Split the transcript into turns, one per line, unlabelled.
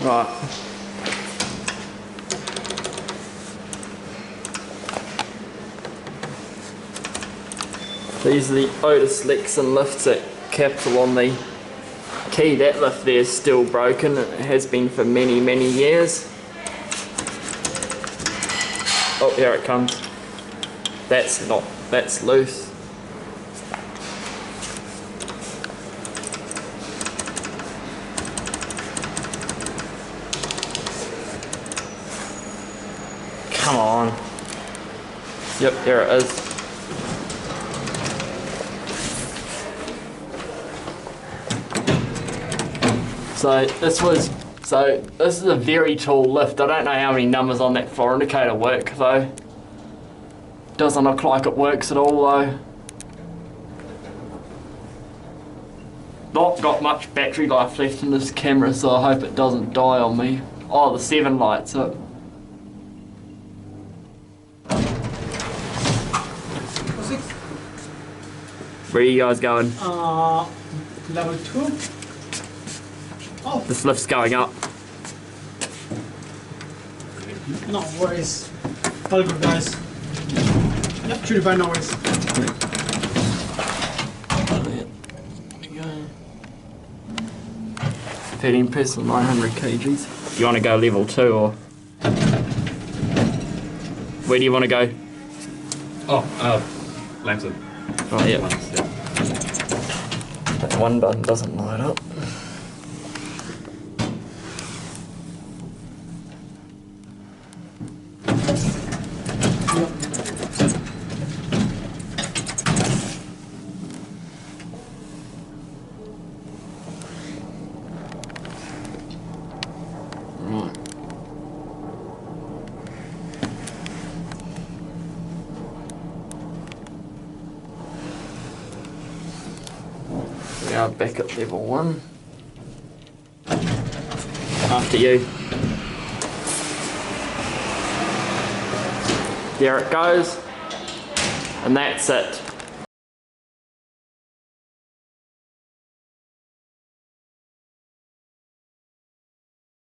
Right. These are the OTIS Lexan Lifts at Capital on the Quay. That lift there is still broken. It has been for many, many years. Oh, here it comes. That's loose. Come on. Yep, there it is. So this is a very tall lift. I don't know how many numbers on that floor indicator work though. Doesn't look like it works at all though. Not got much battery life left in this camera, so I hope it doesn't die on me. Oh, the 7 lights up. Where are you guys going?
Level 2. Oh.
This lift's going up.
No worries. All good, guys. Yep, should be fine, no worries.
There we go. 13 person, 900 kgs. You want to go level 2 or? Where do you want to go?
Langton.
Oh, yeah. That one button doesn't light up. Right. We are back at level 1. After you. There it goes. And that's it.